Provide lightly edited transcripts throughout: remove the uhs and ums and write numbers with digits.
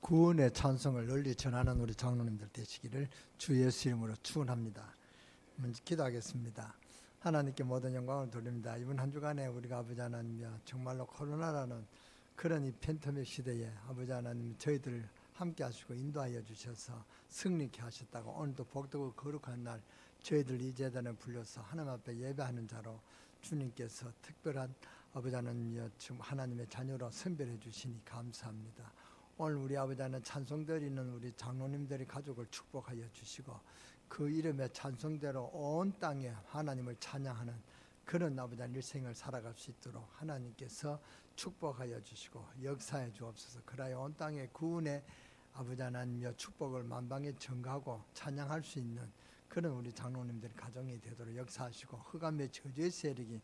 구원의 찬송을 널리 전하는 우리 장로님들 되시기를 주 예수 이름으로 축원합니다. 먼저 기도하겠습니다. 하나님께 모든 영광을 돌립니다. 이번 한 주간에 우리가 아버지 하나님이여 정말로 코로나라는 그런 이 팬데믹 시대에 아버지 하나님 저희들을 함께 하시고 인도하여 주셔서 승리케 하셨다고, 오늘도 복되고 거룩한 날 저희들 이 제단에 불려서 하나님 앞에 예배하는 자로 주님께서 특별한 아버지 하나님이여 지금 하나님의 자녀로 선별해 주시니 감사합니다. 오늘 우리 아버지 하나님 찬송 드리는 우리 장로님들의 가족을 축복하여 주시고 그 이름의 찬송대로 온 땅에 하나님을 찬양하는 그런 아버지 하나님 일생을 살아갈 수 있도록 하나님께서 축복하여 주시고 역사해 주옵소서. 그라야 온 땅에 구원의 아버지 하나님여 축복을 만방에 전가하고 찬양할 수 있는 그런 우리 장로님들의 가정이 되도록 역사하시고, 흑암의 저주의 세력이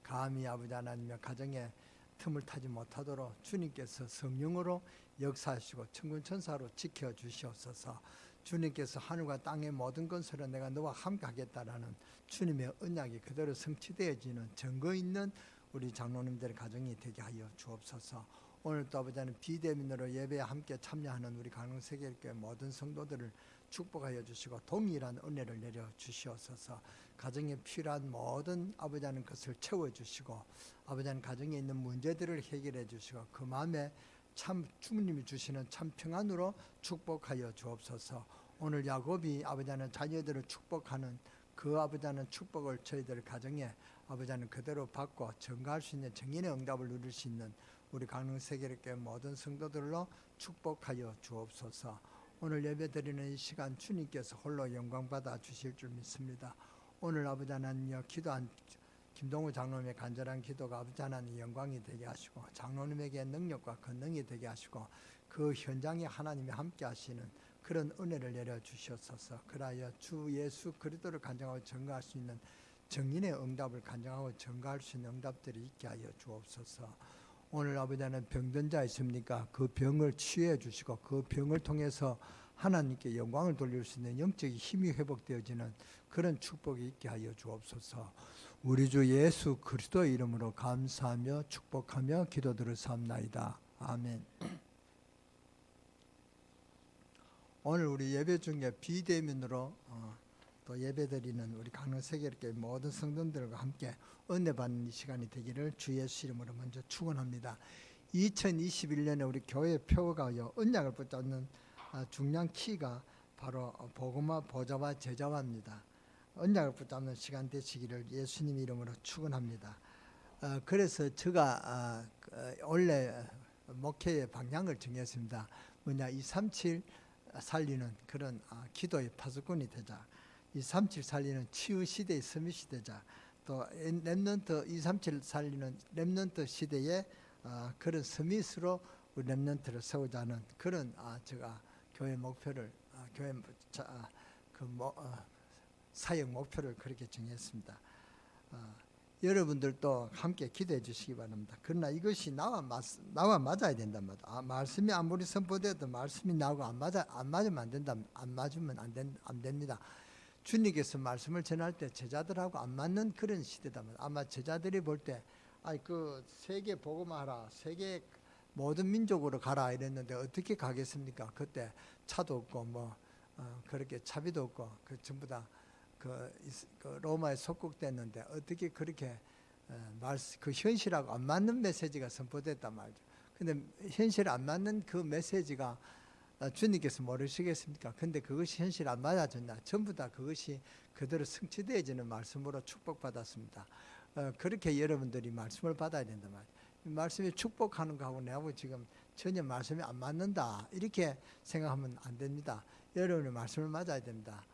감히 아버지 하나님여 가정에 틈을 타지 못하도록 주님께서 성령으로 역사하시고 천군 천사로 지켜주시옵소서. 주님께서 하늘과 땅의 모든 건설은 내가 너와 함께 하겠다라는 주님의 언약이 그대로 성취되어지는 증거 있는 우리 장로님들의 가정이 되게 하여 주옵소서. 오늘도 아버지 하나님 비대면으로 예배에 함께 참여하는 우리 강릉세계교회 모든 성도들을 축복하여 주시고 동일한 은혜를 내려 주시옵소서. 가정에 필요한 모든 아버지 하나님 것을 채워주시고 아버지 하나님 가정에 있는 문제들을 해결해 주시고 그 마음에 참 주님이 주시는 참 평안으로 축복하여 주옵소서. 오늘 야곱이 아버지 하나님 자녀들을 축복하는 그 아버지 하나님 축복을 저희들 가정에 아버지 하나님 그대로 받고 전가할 수 있는 정인의 응답을 누릴 수 있는 우리 강릉세계교회 모든 성도들로 축복하여 주옵소서. 오늘 예배드리는 이 시간 주님께서 홀로 영광 받아 주실 줄 믿습니다. 오늘 아버지 하나님여 기도한 김동우 장로님의 간절한 기도가 아버지 하나님 영광이 되게 하시고 장로님에게 능력과 권능이 되게 하시고 그 현장에 하나님이 함께 하시는 그런 은혜를 내려 주시옵소서. 그라여 주 예수 그리스도를 간증하고 전가할 수 있는 정인의 응답을 간증하고 전가할 수 있는 응답들이 있게 하여 주옵소서. 오늘 아버지 하나님 병든 자 있습니까? 그 병을 치유해 주시고 그 병을 통해서 하나님께 영광을 돌릴 수 있는 영적인 힘이 회복되어지는 그런 축복이 있게 하여 주옵소서. 우리 주 예수 그리스도의 이름으로 감사하며 축복하며 기도드렸사옵나이다. 아멘. 오늘 우리 예배 중에 비대면으로 또 예배드리는 우리 강릉세계교회 모든 성도들과 함께 은혜 받는 이 시간이 되기를 주 예수 이름으로 먼저 축원합니다. 2021년에 우리 교회 표어가요 언약을 붙잡는 중요한 키가 바로 복음화 보좌와 제자화입니다. 언약을 붙잡는 시간 되시기를 예수님 이름으로 축원합니다. 그래서 제가 원래 목회의 방향을 정했습니다. 뭐냐, 237 살리는 그런 기도의 파수꾼이 되자, 237 살리는 치유 시대의 서밋 시대자, 또 렘넌트 237 살리는 렘넌트 시대의 그런 서밋으로 우리 렘넌트를 세우자는 그런 제가 교회 목표를 교회 사역 목표를 그렇게 정했습니다. 여러분들도 함께 기도해 주시기 바랍니다. 그러나 이것이 나와 맞아야 된단 말이야. 말씀이 아무리 선포돼도 말씀이 나하고 안 맞으면 안 된다. 안 맞으면 안 됩니다. 주님께서 말씀을 전할 때 제자들하고 안 맞는 그런 시대다. 아마 제자들이 볼 때 그 세계 복음하라, 세계 모든 민족으로 가라 이랬는데 어떻게 가겠습니까? 그때 차도 없고 그렇게 차비도 없고 전부 다 그 로마에 속국됐는데 어떻게 그렇게 그 현실하고 안 맞는 메시지가 선포됐단 말이죠. 근데 현실 안 맞는 그 메시지가 주님께서 모르시겠습니까? 근데 그것이 현실 안 맞아졌나? 전부 다 그것이 그대로 성취되어지는 말씀으로 축복받았습니다. 그렇게 여러분들이 말씀을 받아야 된단 말이에요. 말씀이 축복하는 거하고 내하고 지금 전혀 말씀이 안 맞는다 이렇게 생각하면 안 됩니다. 여러분의 말씀을 맞아야 됩니다.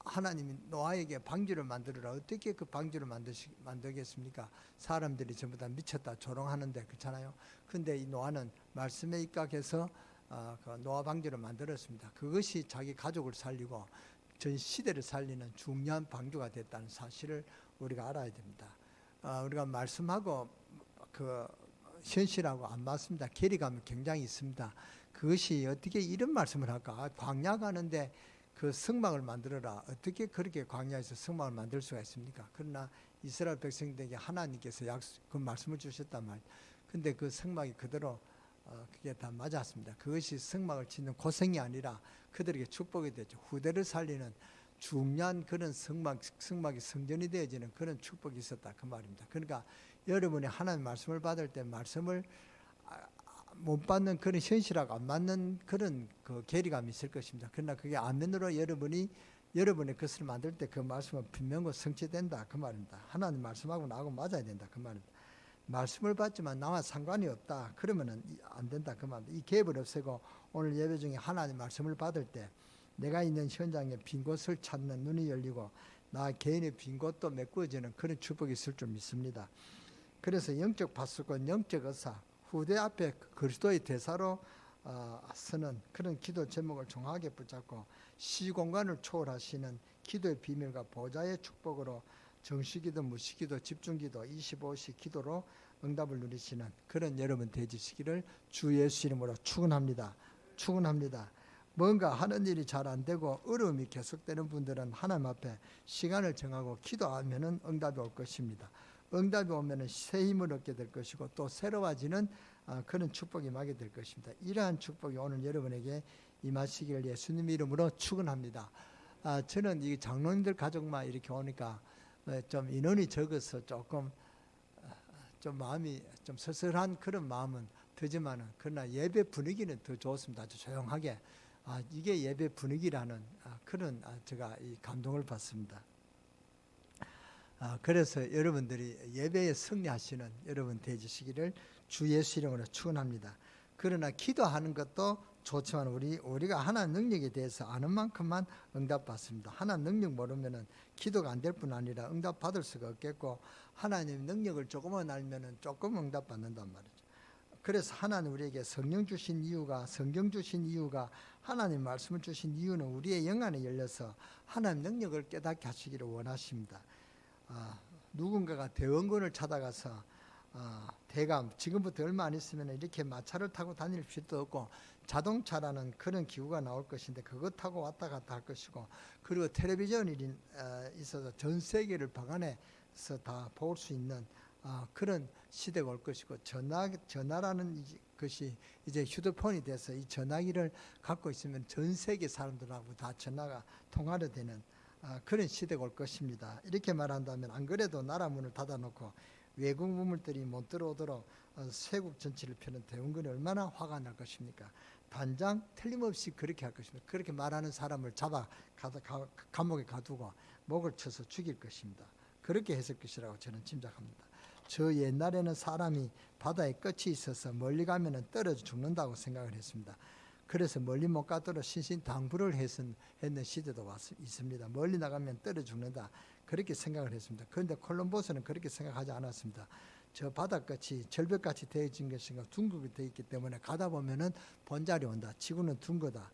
하나님이 노아에게 방주를 만들어라. 어떻게 그 방주를 만들겠습니까? 사람들이 전부 다 미쳤다 조롱하는데, 그렇잖아요. 근데 이 노아는 말씀에 입각해서 그 노아 방주를 만들었습니다. 그것이 자기 가족을 살리고 전 시대를 살리는 중요한 방주가 됐다는 사실을 우리가 알아야 됩니다. 우리가 말씀하고 그 현실하고 안 맞습니다. 괴리감이 굉장히 있습니다. 그것이 어떻게 이런 말씀을 할까? 광야 가는데 그 성막을 만들어라. 어떻게 그렇게 광야에서 성막을 만들 수가 있습니까? 그러나 이스라엘 백성들에게 하나님께서 그 말씀을 주셨단 말이에요. 근데 그 성막이 그대로 그게 다 맞았습니다. 그것이 성막을 짓는 고생이 아니라 그들에게 축복이 되죠. 후대를 살리는 중요한 그런 성막이 성전이 되어지는 그런 축복이 있었다 그 말입니다. 그러니까 여러분이 하나님 말씀을 받을 때 말씀을 못 받는 그런 현실하고 안 맞는 그런 그 괴리감이 있을 것입니다. 그러나 그게 아멘으로 여러분의 것을 만들 때 그 말씀은 분명히 성취된다 그 말입니다. 하나님 말씀하고 나하고 맞아야 된다 그 말입니다. 말씀을 받지만 나와 상관이 없다 그러면은 안 된다 그 말입니다. 이 갭을 없애고 오늘 예배 중에 하나님 말씀을 받을 때 내가 있는 현장에 빈 곳을 찾는 눈이 열리고 나 개인의 빈 곳도 메꾸어지는 그런 축복이 있을 줄 믿습니다. 그래서 영적 파수꾼, 영적 의사, 후대 앞에 그리스도의 대사로 서는 그런 기도 제목을 정확하게 붙잡고 시공간을 초월하시는 기도의 비밀과 보좌의 축복으로 정시기도, 무시기도, 집중기도, 25시 기도로 응답을 누리시는 그런 여러분 되시기를 주 예수 이름으로 축원합니다. 축원합니다. 뭔가 하는 일이 잘 안 되고 어려움이 계속되는 분들은 하나님 앞에 시간을 정하고 기도하면은 응답이 올 것입니다. 응답이 오면은 새 힘을 얻게 될 것이고 또 새로워지는 그런 축복이 임하게 될 것입니다. 이러한 축복이 오늘 여러분에게 임하시기를 예수님 이름으로 축원합니다. 저는 이 장로님들 가족만 이렇게 오니까 좀 인원이 적어서 조금 좀 마음이 좀 서슬한 그런 마음은 들지만은 그러나 예배 분위기는 더 좋습니다. 아주 조용하게 이게 예배 분위기라는 그런 제가 이 감동을 받습니다. 그래서 여러분들이 예배에 승리하시는 여러분 되시기를 주 예수 이름으로 축원합니다. 그러나 기도하는 것도 좋지만 우리가 하나님 능력에 대해서 아는 만큼만 응답받습니다. 하나님 능력 모르면은 기도가 안 될 뿐 아니라 응답받을 수가 없겠고 하나님 능력을 조금만 알면은 조금 응답받는단 말이죠. 그래서 하나님 우리에게 성령 주신 이유가 성경 주신 이유가 하나님 말씀을 주신 이유는 우리의 영안에 열려서 하나님 능력을 깨닫게 하시기를 원하십니다. 누군가가 대원군을 찾아가서 대감 지금부터 얼마 안 있으면 이렇게 마차를 타고 다닐 필요도 없고 자동차라는 그런 기구가 나올 것인데 그거 타고 왔다 갔다 할 것이고 그리고 텔레비전이 있어서 전 세계를 방안에서 다 볼 수 있는 그런 시대가 올 것이고 전화라는 것이 이제 휴대폰이 돼서 이 전화기를 갖고 있으면 전 세계 사람들하고 다 전화가 통화로 되는 그런 시대가 올 것입니다. 이렇게 말한다면 안 그래도 나라 문을 닫아놓고 외국 문물들이 못 들어오도록 세국 전체를 펴는 대원군이 얼마나 화가 날 것입니까? 단장 틀림없이 그렇게 할 것입니다. 그렇게 말하는 사람을 잡아 감옥에 가두고 목을 쳐서 죽일 것입니다. 그렇게 했을 것이라고 저는 짐작합니다. 저 옛날에는 사람이 바다에 끝이 있어서 멀리 가면은 떨어져 죽는다고 생각을 했습니다. 그래서 멀리 못 가도록 신신당부를 했는 시대도 있습니다. 멀리 나가면 떨어져 죽는다. 그렇게 생각을 했습니다. 그런데 콜럼버스는 그렇게 생각하지 않았습니다. 저 바닷끝이 절벽같이 되어진 것인가 둥글게 되어 있기 때문에 가다 보면은 본자리 온다. 지구는 둥 거다.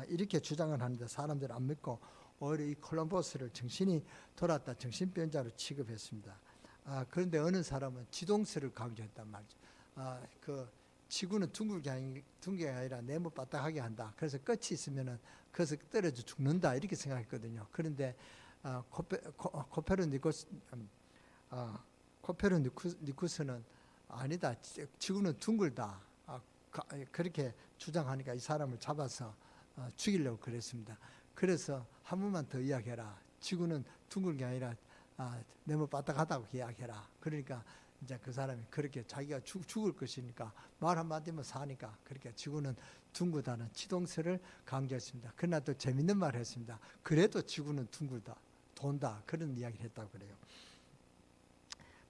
이렇게 주장을 하는데 사람들은 안 믿고 오히려 이 콜럼버스를 정신이 돌았다. 정신병자로 취급했습니다. 그런데 어느 사람은 지동설을 강조했단 말이죠. 그 지구는 둥게 아니라 네모 바닥하게 한다. 그래서 끝이 있으면은 거기서 떨어져 죽는다. 이렇게 생각했거든요. 그런데 코페르니쿠스는 아니다. 지구는 둥글다. 그렇게 주장하니까 이 사람을 잡아서 죽이려고 그랬습니다. 그래서 한 번만 더 이야기해라. 지구는 둥글 게 아니라 네모 바닥하다고 이야기해라. 그러니까 이제 그 사람이 그렇게 자기가 죽을 것이니까 말 한마디면 사니까 그렇게 지구는 둥글다는 지동설을 강조했습니다. 그러나 또 재밌는 말을 했습니다. 그래도 지구는 둥글다, 돈다 그런 이야기를 했다고 그래요.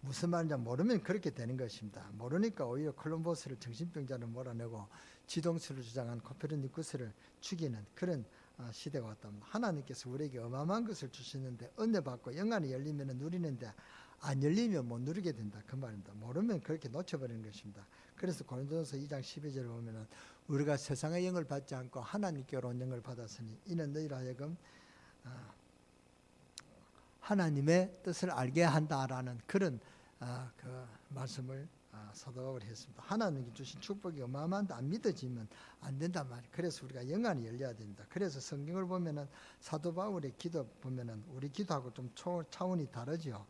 무슨 말인지 모르면 그렇게 되는 것입니다. 모르니까 오히려 콜럼버스를 정신병자로 몰아내고 지동설을 주장한 코페르니쿠스를 죽이는 그런 시대가 왔답니다. 하나님께서 우리에게 어마어마한 것을 주시는데 은혜 받고 영안이 열리면 누리는데 안 열리면 못 누리게 된다 그 말입니다. 모르면 그렇게 놓쳐버리는 것입니다. 그래서 고린도전서 2장 12절을 보면은 우리가 세상의 영을 받지 않고 하나님께로 온 영을 받았으니 이는 너희로 하여금 하나님의 뜻을 알게 한다라는 그런 그 말씀을 사도 바울이 했습니다. 하나님께 주신 축복이 어마어마한데 안 믿어지면 안 된단 말이에요. 그래서 우리가 영안이 열려야 됩니다. 그래서 성경을 보면은 사도 바울의 기도 보면은 우리 기도하고 좀 차원이 다르죠.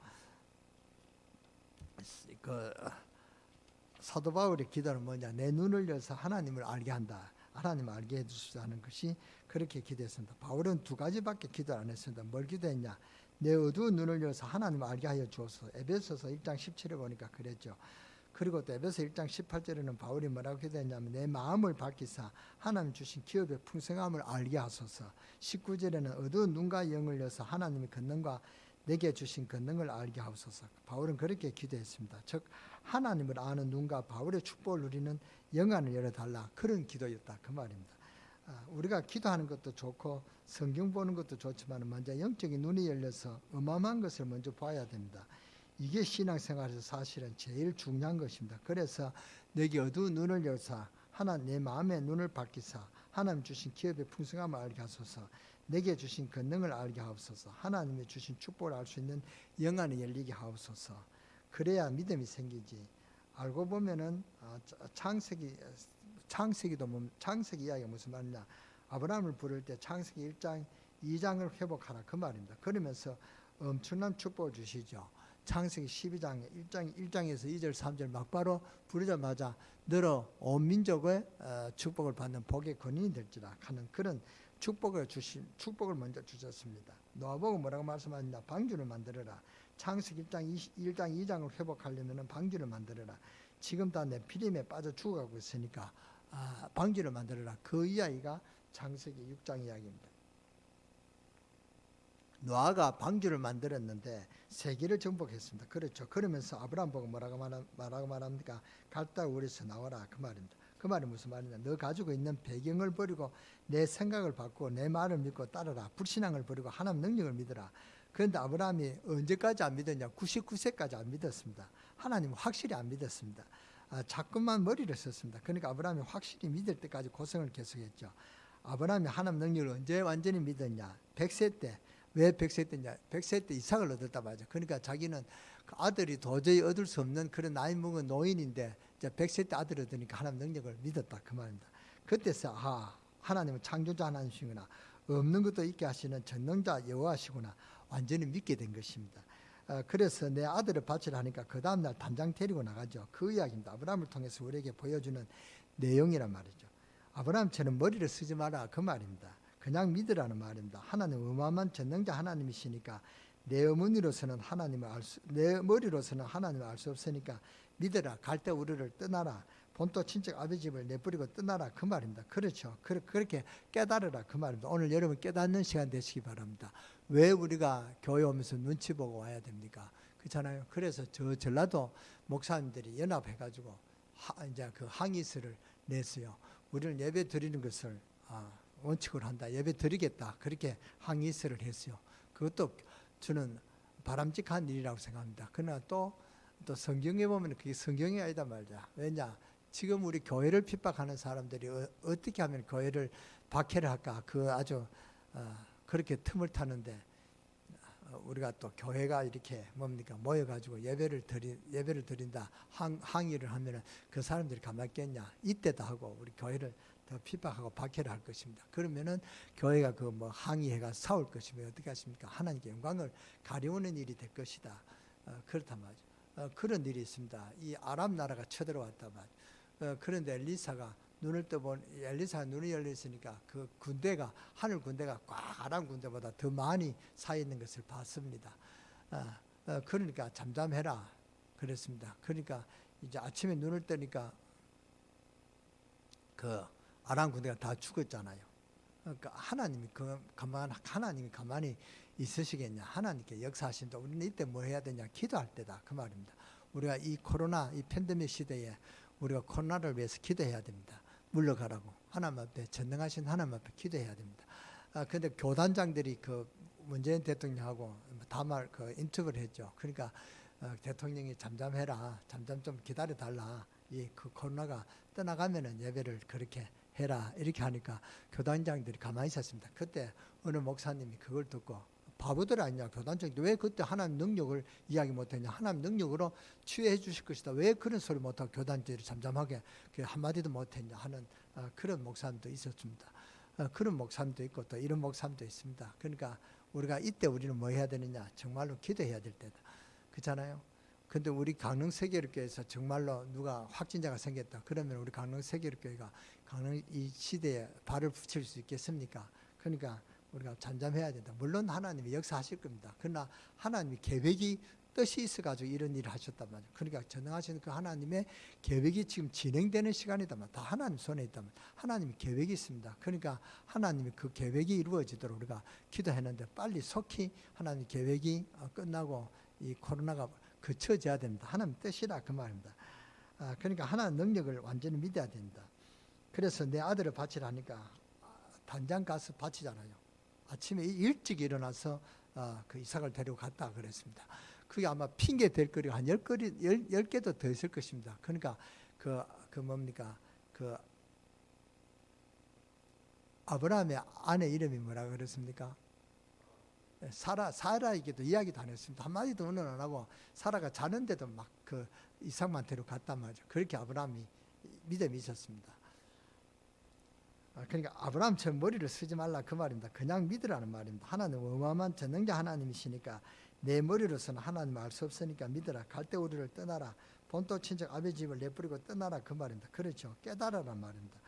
사도 바울의 기도는 뭐냐? 내 눈을 열어서 하나님을 알게 한다. 하나님을 알게 해주시다는 것이 그렇게 기도했습니다. 바울은 두 가지밖에 기도 안 했습니다. 뭘 기도했냐? 내 어두운 눈을 열어서 하나님을 알게 하여 주옵소서. 에베소서 1장 17에 보니까 그랬죠. 그리고 또 에베소 1장 18절에는 바울이 뭐라고 기도했냐면 내 마음을 밝히사 하나님 주신 기업의 풍성함을 알게 하소서. 19절에는 어두운 눈과 영을 열어서 하나님의 권능과 내게 주신 권능을 알게 하옵소서. 바울은 그렇게 기도했습니다. 즉 하나님을 아는 눈과 바울의 축복을 누리는 영안을 열어달라, 그런 기도였다 그 말입니다. 우리가 기도하는 것도 좋고 성경 보는 것도 좋지만 먼저 영적인 눈이 열려서 어마어마한 것을 먼저 봐야 됩니다. 이게 신앙생활에서 사실은 제일 중요한 것입니다. 그래서 내게 어두운 눈을 열사 하나님 내 마음의 눈을 밝히사 하나님 주신 기업의 풍성함을 알게 하소서. 내게 주신 권능을 알게 하옵소서. 하나님이 주신 축복을 알 수 있는 영안이 열리게 하옵소서. 그래야 믿음이 생기지. 알고 보면은 창세기 이야기가 무슨 말이냐? 아브라함을 부를 때 창세기 1장 2장을 회복하라 그 말입니다. 그러면서 엄청난 축복을 주시죠. 창세기 12장 1장에서 2절 3절 막바로 부르자마자 너로 온 민족의 축복을 받는 복의 권인이 될지라 하는 그런 축복을 먼저 주셨습니다. 노아보고 뭐라고 말씀하셨냐? 방주를 만들어라. 창세기 1장 2장을 회복하려면 방주를 만들어라. 지금 다 내 피림에 빠져 죽어가고 있으니까 방주를 만들어라. 그 이야기가 창세기 6장 이야기입니다. 노아가 방주를 만들었는데 세계를 정복했습니다. 그렇죠. 그러면서 아브라함 보고 뭐라고 말합니까? 갈대 우리에서 나와라 그 말입니다. 그 말이 무슨 말이냐? 너 가지고 있는 배경을 버리고 내 생각을 바꾸고 내 말을 믿고 따르라. 불신앙을 버리고 하나님 능력을 믿어라. 그런데 아브라함이 언제까지 안 믿었냐? 99세까지 안 믿었습니다. 하나님은 확실히 안 믿었습니다. 자꾸만 머리를 썼습니다. 그러니까 아브라함이 확실히 믿을 때까지 고생을 계속했죠. 아브라함이 하나님 능력을 언제 완전히 믿었냐? 100세 때. 왜 100세 때냐? 100세 때 이삭을 얻었다 말이죠. 그러니까 자기는 그 아들이 도저히 얻을 수 없는 그런 나이 먹은 노인인데 이제 100세 때 아들 얻으니까 하나님 능력을 믿었다 그 말입니다. 그때서 하나님은 창조자 하나님이시구나. 없는 것도 있게 하시는 전능자 여호와시구나. 완전히 믿게 된 것입니다. 그래서 내 아들을 바치라 하니까 그 다음날 단장 데리고 나가죠. 그 이야기입니다. 아브라함을 통해서 우리에게 보여주는 내용이란 말이죠. 아브라함처럼 머리를 쓰지 마라 그 말입니다. 그냥 믿으라는 말입니다. 하나님 어마어마한 전능자 하나님이시니까 내 머리로서는 하나님을 알 수 없으니까 믿으라. 갈대 우르를 떠나라. 본토 친척 아버지 집을 내버리고 떠나라 그 말입니다. 그렇죠. 그렇게 깨달으라 그 말입니다. 오늘 여러분 깨닫는 시간 되시기 바랍니다. 왜 우리가 교회 오면서 눈치 보고 와야 됩니까? 그렇잖아요. 그래서 저 전라도 목사님들이 연합해가지고 이제 그 항의서를 냈어요. 우리는 예배 드리는 것을 원칙으로 한다. 예배 드리겠다. 그렇게 항의서를 했어요. 그것도 저는 바람직한 일이라고 생각합니다. 그러나 또 성경에 보면 그게 성경이 아니다 말이야. 왜냐? 지금 우리 교회를 핍박하는 사람들이 어떻게 하면 교회를 박해를 할까? 그 아주 그렇게 틈을 타는데 우리가 또 교회가 이렇게 뭡니까? 모여가지고 예배를 드린다. 항의를 하면은 그 사람들이 가만히 있겠냐? 이때도 하고 우리 교회를 더 핍박하고 박해를 할 것입니다. 그러면은 교회가 그 뭐 항의해가 싸울 것이면 어떻게 하십니까? 하나님께 영광을 가려우는 일이 될 것이다. 그렇단 말이죠. 그런 일이 있습니다. 이 아람 나라가 쳐들어왔단 말이죠. 그런데 엘리사가 눈이 열려 있으니까 그 군대가 하늘 군대가 꽉 아람 군대보다 더 많이 사 있는 것을 봤습니다. 그러니까 잠잠해라 그랬습니다. 그러니까 이제 아침에 눈을 뜨니까 그 아람 군대가 다 죽었잖아요. 그러니까 하나님이 가만히 있으시겠냐? 하나님께 역사하신다. 우리는 이때 뭐 해야 되냐? 기도할 때다 그 말입니다. 우리가 이 팬데믹 시대에 우리가 코로나를 위해서 기도해야 됩니다. 물러가라고 하나님 앞에 전능하신 하나님 앞에 기도해야 됩니다. 그런데 교단장들이 그 문재인 대통령하고 다말 그 인터뷰를 했죠. 그러니까 대통령이 잠잠해라, 잠잠 좀 기다려 달라. 이 그 코로나가 떠나가면은 예배를 그렇게 해라 이렇게 하니까 교단장들이 가만히 있었습니다. 그때 어느 목사님이 그걸 듣고 바보들 아니냐, 교단장이 왜 그때 하나님 능력을 이야기 못했냐, 하나님 능력으로 치유해 주실 것이다, 왜 그런 소리 못하고 교단장들이 잠잠하게 한마디도 못했냐 하는 그런 목사님도 있었습니다. 그런 목사님도 있고 또 이런 목사님도 있습니다. 그러니까 우리가 이때 우리는 뭐 해야 되느냐, 정말로 기도해야 될 때다. 그렇잖아요. 근데 우리 강릉 세계력교회에서 정말로 누가 확진자가 생겼다. 그러면 우리 강릉 세계력교회가 강릉 이 시대에 발을 붙일 수 있겠습니까? 그러니까 우리가 잠잠해야 된다. 물론 하나님이 역사하실 겁니다. 그러나 하나님이 계획이 뜻이 있어가지고 이런 일을 하셨단 말이에요. 그러니까 전능하신 그 하나님의 계획이 지금 진행되는 시간이다 말이에요. 다 하나님 손에 있단 말이에요. 하나님이 계획이 있습니다. 그러니까 하나님이 그 계획이 이루어지도록 우리가 기도했는데 빨리 속히 하나님 계획이 끝나고 이 코로나가 그쳐져야 됩니다. 하나님 뜻이라 그 말입니다. 그러니까 하나님 능력을 완전히 믿어야 된다. 그래서 내 아들을 바치라니까 단장 가서 바치잖아요. 아침에 일찍 일어나서 그 이삭을 데리고 갔다 그랬습니다. 그게 아마 핑계 될 거리가 한 10개도 더 있을 것입니다. 그러니까 그 아브라함의 아내 이름이 뭐라고 그랬습니까? 사라에게도 이야기도 안 했습니다. 한마디도 언론 안 하고 사라가 자는데도 막 그 이삭만 데리고 갔단 말이죠. 그렇게 아브라함이 믿음이 있었습니다. 그러니까 아브라함처럼 머리를 쓰지 말라 그 말입니다. 그냥 믿으라는 말입니다. 하나님 어마어마한 전능자 하나님이시니까 내 머리로서는 하나님을 알 수 없으니까 믿으라. 갈대우리를 떠나라. 본토 친척 아버지 집을 내버리고 떠나라 그 말입니다. 그렇죠. 깨달으란 말입니다.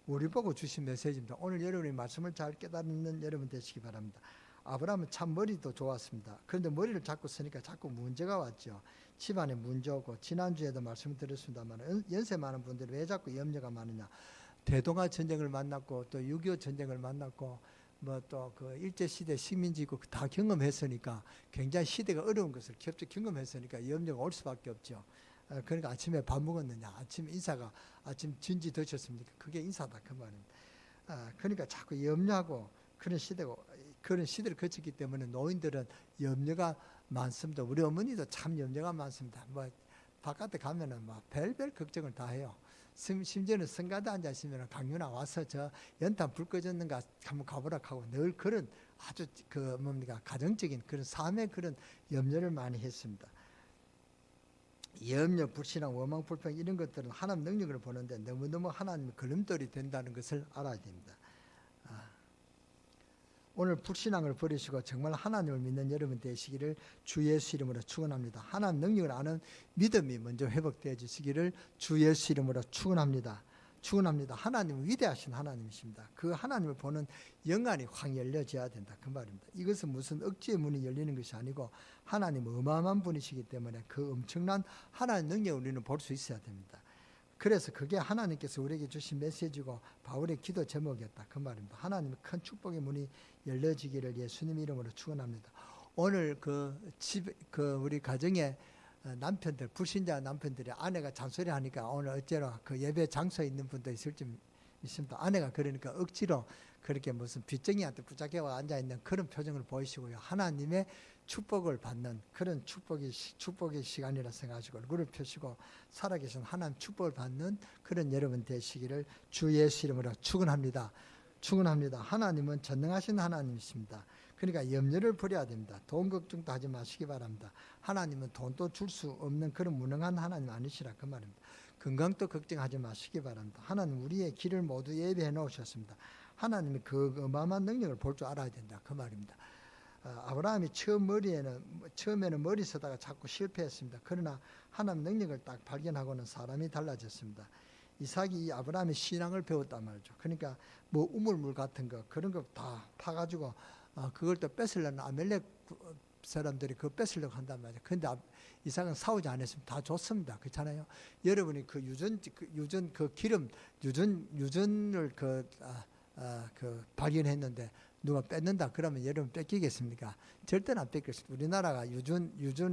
우리 보고 주신 메시지입니다. 오늘 여러분이 말씀을 잘 깨닫는 여러분 되시기 바랍니다. 아브라함은 참 머리도 좋았습니다. 그런데 머리를 자꾸 쓰니까 자꾸 문제가 왔죠. 집안에 문제 오고 지난주에도 말씀을 드렸습니다만 연세 많은 분들이 왜 자꾸 염려가 많으냐. 대동아 전쟁을 만났고 또 6.25 전쟁을 만났고 뭐 또 그 일제시대 식민지고 다 경험했으니까 굉장히 시대가 어려운 것을 겹쳐 경험했으니까 염려가 올 수밖에 없죠. 그러니까 아침에 밥 먹었느냐, 아침 인사가 아침 진지 드셨습니까? 그게 인사다 그 말입니다. 그러니까 자꾸 염려하고 그런 시대고 그런 시대를 거쳤기 때문에 노인들은 염려가 많습니다. 우리 어머니도 참 염려가 많습니다. 뭐 바깥에 가면은 막 별별 걱정을 다 해요. 심지어는 성가대 앉아 있으면 강윤아 와서 저 연탄 불 꺼졌는가 한번 가보라 하고 늘 그런 아주 가정적인 그런 삶의 그런 염려를 많이 했습니다. 염려, 불신앙, 원망, 불평 이런 것들은 하나님 능력을 보는데 너무너무 하나님의 걸림돌이 된다는 것을 알아야 됩니다. 오늘 불신앙을 버리시고 정말 하나님을 믿는 여러분 되시기를 주 예수 이름으로 축원합니다. 하나님 능력을 아는 믿음이 먼저 회복되어 주시기를 주 예수 이름으로 축원합니다. 축원합니다. 하나님은 위대하신 하나님이십니다. 그 하나님을 보는 영안이 확 열려져야 된다 그 말입니다. 이것은 무슨 억지의 문이 열리는 것이 아니고 하나님은 어마어마한 분이시기 때문에 그 엄청난 하나님의 능력을 우리는 볼 수 있어야 됩니다. 그래서 그게 하나님께서 우리에게 주신 메시지고 바울의 기도 제목이었다 그 말입니다. 하나님의 큰 축복의 문이 열려지기를 예수님 이름으로 축원합니다. 오늘 우리 가정에 남편들 불신자 남편들이 아내가 잔소리하니까 오늘 어째로 그 예배 장소에 있는 분도 있을지 있습니다. 아내가 그러니까 억지로 그렇게 무슨 빚쟁이한테 붙잡혀 앉아 있는 그런 표정을 보이시고요. 하나님의 축복을 받는 그런 축복의 시간이라 생각하시고 얼굴을 펴시고 살아계신 하나님 축복을 받는 그런 여러분 되시기를 주 예수 이름으로 축원합니다. 축원합니다. 하나님은 전능하신 하나님이십니다. 그러니까 염려를 버려야 됩니다. 돈 걱정도 하지 마시기 바랍니다. 하나님은 돈도 줄 수 없는 그런 무능한 하나님 아니시라 그 말입니다. 건강도 걱정하지 마시기 바랍니다. 하나님 우리의 길을 모두 예배해 놓으셨습니다. 하나님이 그 어마어마한 능력을 볼 줄 알아야 된다 그 말입니다. 아브라함이 처음에는 머리 쓰다가 자꾸 실패했습니다. 그러나 하나님 능력을 딱 발견하고는 사람이 달라졌습니다. 이삭이 이 아브라함의 신앙을 배웠단 말이죠. 그러니까 뭐 우물물 같은 거 그런 거 다 파가지고 그걸 또 뺏으려는 아멜렉 사람들이 그거 뺏으려고 한단 말이죠. 그런데 이삭은 싸우지 않았으면 다 줬습니다. 그렇잖아요. 여러분이 그 유전을 발견했는데 누가 뺏는다 그러면 여러분 뺏기겠습니까? 절대는 안 뺏겼습니다. 우리나라가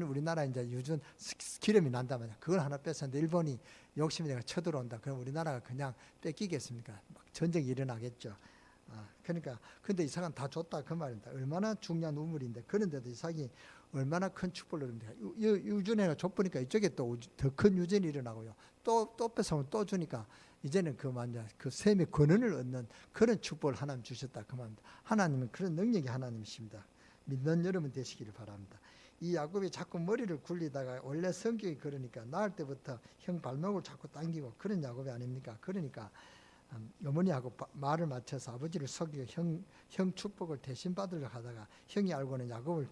우리나라 이제 유전 기름이 난단 말이야. 그걸 하나 뺏었는데 일본이 욕심이 내가 쳐들어온다. 그럼 우리나라가 그냥 뺏기겠습니까? 막 전쟁이 일어나겠죠. 그러니까 근데 이삭은 다 줬다 그 말입니다. 얼마나 중요한 우물인데 그런데도 이삭이 얼마나 큰 축복을 누립니까? 유전에가 줘보니까 이쪽에 또 더 큰 유전이 일어나고요. 또 뺏으면 또 주니까 이제는 그 셈의 권한을 얻는 그런 축복을 하나님 주셨다 그 말입니다. 하나님은 그런 능력이 하나님이십니다. 믿는 여러분 되시기를 바랍니다. 이 야곱이 자꾸 머리를 굴리다가 원래 성격이 그러니까 낳을 때부터 형 발목을 자꾸 당기고 그런 야곱이 아닙니까? 그러니까 어머니하고 말을 맞춰서 아버지를 속이고 형 축복을 대신 받으려고 하다가 형이 알고는 야곱을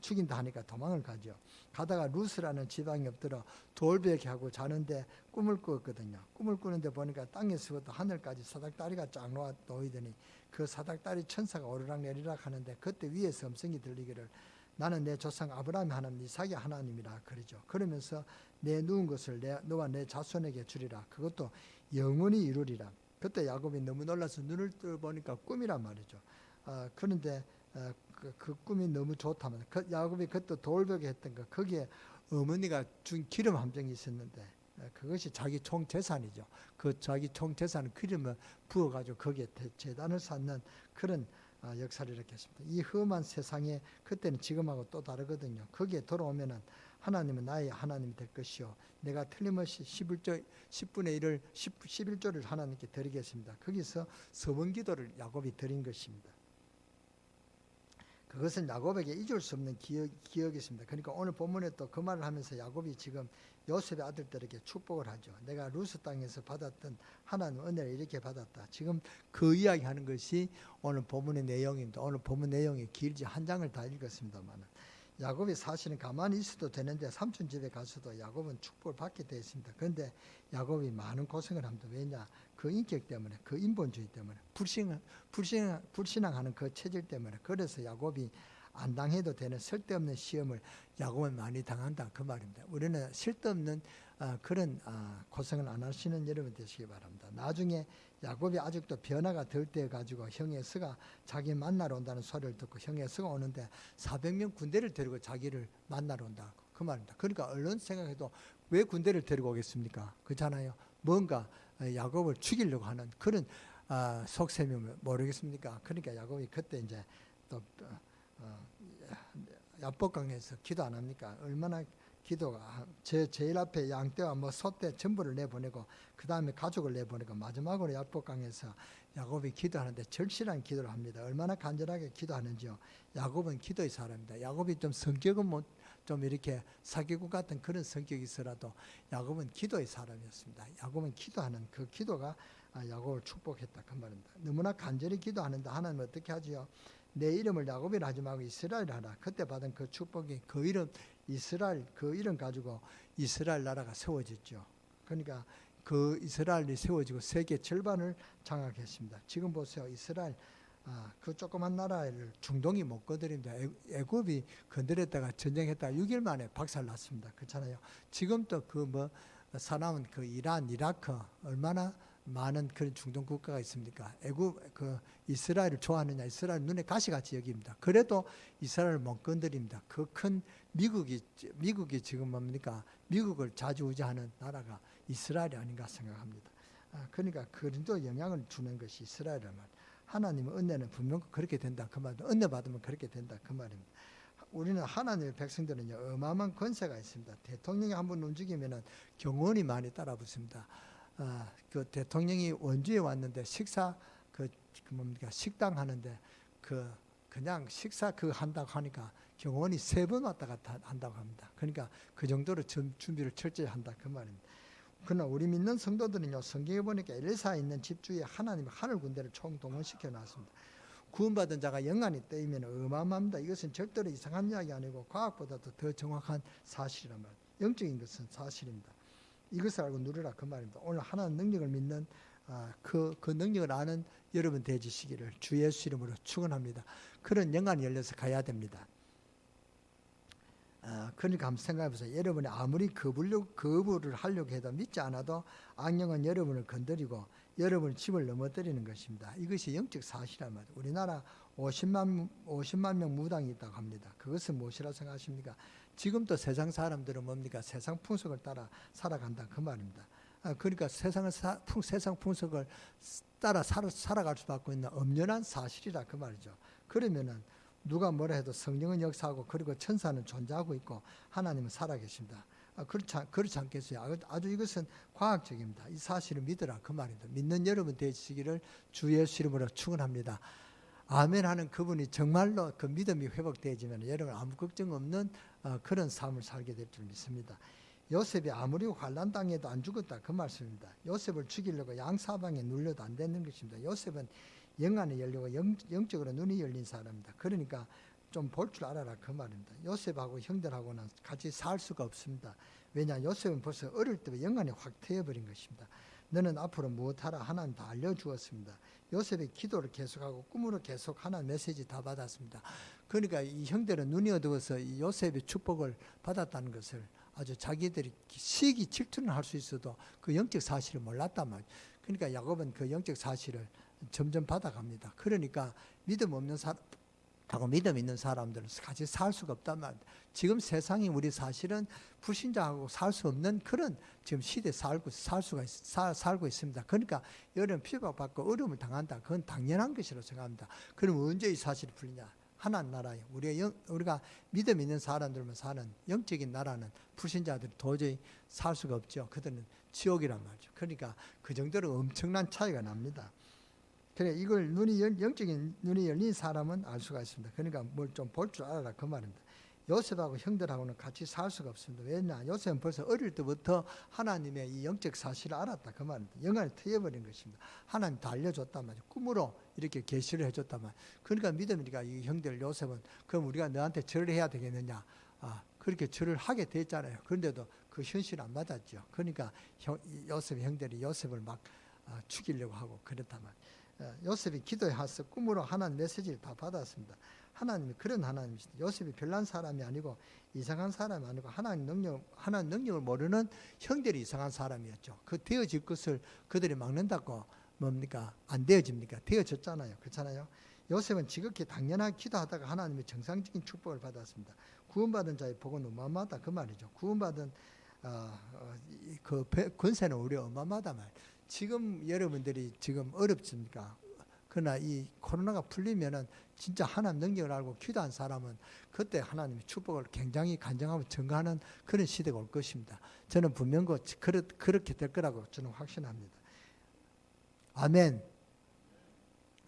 죽인다 하니까 도망을 가죠. 가다가 루스라는 지방에 엎드려 돌베개 하고 자는데 꿈을 꾸었거든요. 꿈을 꾸는데 보니까 땅에서부터 하늘까지 사닥다리가 쫙 놓이더니 그 사닥다리 천사가 오르락내리락 하는데 그때 위에서 음성이 들리기를 나는 내 조상 아브라함의 하나님 이삭의 하나님이라 그러죠. 그러면서 내 누운 것을 너와 내 자손에게 주리라. 그것도 영원히 이루리라. 그때 야곱이 너무 놀라서 눈을 떠보니까 꿈이란 말이죠. 그런데 그 꿈이 너무 좋다면 야곱이 그때 돌벽에 했던 거 거기에 어머니가 준 기름 한 병이 있었는데 그것이 자기 총 재산이죠. 그 자기 총 재산은 기름을 부어가지고 거기에 제단을 쌓는 그런 역사를 일으켰습니다. 이 험한 세상에 그때는 지금하고 또 다르거든요. 거기에 돌아오면은 하나님은 나의 하나님이 될 것이요 내가 틀림없이 10분의 1을 11조를 하나님께 드리겠습니다. 거기서 서원기도를 야곱이 드린 것입니다. 그것은 야곱에게 잊을 수 없는 기억이었습니다. 그러니까 오늘 본문에 또 그 말을 하면서 야곱이 지금 요셉의 아들들에게 축복을 하죠. 내가 루스 땅에서 받았던 하나님 은혜를 이렇게 받았다. 지금 그 이야기하는 것이 오늘 본문의 내용입니다. 오늘 본문 내용이 길지 한 장을 다 읽었습니다만 야곱이 사실은 가만히 있어도 되는데 삼촌 집에 가서도 야곱은 축복을 받게 되어 있습니다. 그런데 야곱이 많은 고생을 합니다. 왜냐? 그 인격 때문에, 그 인본주의 때문에, 불신앙하는 그 체질 때문에. 그래서 야곱이 안 당해도 되는 쓸데없는 시험을 야곱은 많이 당한다 그 말입니다. 우리는 쓸데없는 그런 고생을 안 하시는 여러분 되시기 바랍니다. 나중에 야곱이 아직도 변화가 덜 때 가지고 형의 에서가 자기 만나러 온다는 소리를 듣고 형의 에서가 오는데 400명 군대를 데리고 자기를 만나러 온다 그 말입니다. 그러니까 얼른 생각해도 왜 군대를 데리고 오겠습니까? 그렇잖아요. 뭔가 야곱을 죽이려고 하는 그런 속셈을 모르겠습니까? 그러니까 야곱이 그때 이제 또 야복강에서 기도 안 합니까? 얼마나 기도가 제일 앞에 양떼와 뭐 소떼 전부를 내보내고 그 다음에 가족을 내보내고 마지막으로 야복강에서 야곱이 기도하는데 절실한 기도를 합니다. 얼마나 간절하게 기도하는지요. 야곱은 기도의 사람입니다. 야곱이 좀 성격은 좀 이렇게 사기꾼 같은 그런 성격이 있어라도 야곱은 기도의 사람이었습니다. 야곱은 기도하는 그 기도가 야곱을 축복했다 그 말입니다. 너무나 간절히 기도하는데 하나님은 어떻게 하지요? 내 이름을 야곱이라 하지 말고 이스라엘 하라. 그때 받은 그 축복이 그 이름 이스라엘 그 이름 가지고 이스라엘 나라가 세워졌죠. 그러니까 그 이스라엘이 세워지고 세계 절반을 장악했습니다. 지금 보세요. 이스라엘 그 조그만 나라를 중동이 못 건드립니다. 애굽이 건드렸다가 전쟁했다가 6일 만에 박살났습니다. 그렇잖아요. 지금도 그 사나운 그 이란, 이라크 얼마나 많은 그런 중동 국가가 있습니까? 애굽 그 이스라엘을 좋아하느냐? 이스라엘 눈에 가시같이 여깁니다. 그래도 이스라엘을 못 건드립니다. 그 큰 미국이 지금 뭡니까? 미국을 좌지우지하는 나라가 이스라엘이 아닌가 생각합니다. 그러니까 그런도 영향을 주는 것이 이스라엘이란 말. 하나님의 은혜는 분명 그렇게 된다 그 말입니다. 은혜 받으면 그렇게 된다 그 말입니다. 우리는 하나님의 백성들은요 어마어마한 권세가 있습니다. 대통령이 한번 움직이면은 경호원이 많이 따라붙습니다. 그 대통령이 원주에 왔는데 식사 식당 하는데 그냥 식사 한다고 하니까 경호원이 3번 왔다 갔다 한다고 합니다. 그러니까 그 정도로 준비를 철저히 한다 그 말입니다. 그러나 우리 믿는 성도들은요 성경에 보니까 엘리사에 있는 집 주위에 하나님의 하늘 군대를 총동원시켜 놨습니다. 구원받은 자가 영안이 뜨이면 어마어마합니다. 이것은 절대로 이상한 이야기 아니고 과학보다도 더 정확한 사실이란 말입니다. 영적인 것은 사실입니다. 이것을 알고 누리라 그 말입니다. 오늘 하나님 능력을 믿는 그 능력을 아는 여러분 되시기를 주 예수 이름으로 축원합니다. 그런 영안이 열려서 가야 됩니다. 그러니까 한번 생각해 보세요. 여러분이 아무리 거부를 하려고 해도 믿지 않아도 악령은 여러분을 건드리고 여러분의 집을 넘어뜨리는 것입니다. 이것이 영적 사실이란 말이에요. 우리나라 50만 명 무당이 있다고 합니다. 그것은 무엇이라고 생각하십니까? 지금도 세상 사람들은 뭡니까? 세상 풍속을 따라 살아간다 그 말입니다. 그러니까 세상 풍속을 따라 살아갈 수밖에 있는 엄연한 사실이라 그 말이죠. 그러면은 누가 뭐라 해도 성령은 역사하고 그리고 천사는 존재하고 있고 하나님은 살아계십니다. 그렇지 않겠어요? 아주 이것은 과학적입니다. 이 사실을 믿으라 그 말입니다. 믿는 여러분 되시기를 주 예수 이름으로 축원합니다. 아멘 하는 그분이 정말로 그 믿음이 회복되어지면 여러분 아무 걱정 없는 그런 삶을 살게 될 줄 믿습니다. 요셉이 아무리 환난 당해도 안 죽었다 그 말씀입니다. 요셉을 죽이려고 양사방에 눌려도 안 되는 것입니다. 요셉은 영안이 열리고 영적으로 눈이 열린 사람입니다. 그러니까 좀 볼 줄 알아라 그 말입니다. 요셉하고 형들하고는 같이 살 수가 없습니다. 왜냐, 요셉은 벌써 어릴 때부터 영안이 확 트여버린 것입니다. 너는 앞으로 무엇하라 하나님 다 알려주었습니다. 요셉이 기도를 계속하고 꿈으로 계속 하나님 메시지 다 받았습니다. 그러니까 이 형들은 눈이 어두워서 이 요셉의 축복을 받았다는 것을 아주 자기들이 시기 질투는 할 수 있어도 그 영적 사실을 몰랐단 말이에요. 그러니까 야곱은 그 영적 사실을 점점 받아갑니다. 그러니까 믿음 없는 사람하고 믿음 있는 사람들은 같이 살 수가 없단 말이에요. 지금 세상이 우리 사실은 불신자하고 살 수 없는 그런 지금 시대에 살고 있습니다. 그러니까 여러분 피박받고 어려움을 당한다. 그건 당연한 것이라고 생각합니다. 그럼 언제 이 사실이 풀리냐? 하나님 나라에 우리가 믿음 있는 사람들만 사는 영적인 나라는 불신자들이 도저히 살 수가 없죠. 그들은 지옥이란 말이죠. 그러니까 그 정도로 엄청난 차이가 납니다. 그래 이걸 영적인 눈이 열린 사람은 알 수가 있습니다. 그러니까 뭘 좀 볼 줄 알아라 그 말입니다. 요셉하고 형들하고는 같이 살 수가 없습니다. 왜냐, 요셉은 벌써 어릴 때부터 하나님의 이 영적 사실을 알았다 그 말입니다. 영안이 트여버린 것입니다. 하나님 다 알려줬단 말이죠. 꿈으로 이렇게 계시를 해줬단 말이에요. 그러니까 믿음이니까 이 형들 요셉은 그럼 우리가 너한테 절을 해야 되겠느냐, 그렇게 절을 하게 됐잖아요. 그런데도 그 현실 안 맞았죠. 그러니까 요셉의 형들이 요셉을 막 죽이려고 하고 그렇단 말이에요. 요셉이 기도에 와서 꿈으로 하나님 메시지를 다 받았습니다. 하나님이 그런 하나님이시다. 요셉이 별난 사람이 아니고 이상한 사람이 아니고 하나님 능력을 모르는 형들이 이상한 사람이었죠. 그 되어질 것을 그들이 막는다고 뭡니까? 안 되어집니까? 되어졌잖아요. 그렇잖아요. 요셉은 지극히 당연하게 기도하다가 하나님의 정상적인 축복을 받았습니다. 구원받은 자의 복은 어마어마하다 그 말이죠. 구원받은 그 권세는 우리 어마어마하다 말. 지금 여러분들이 지금 어렵습니까? 그러나 이 코로나가 풀리면은 진짜 하나님 능력을 알고 기도한 사람은 그때 하나님의 축복을 굉장히 간증하고 증거하는 그런 시대가 올 것입니다. 저는 분명 그렇게 될 거라고 저는 확신합니다. 아멘.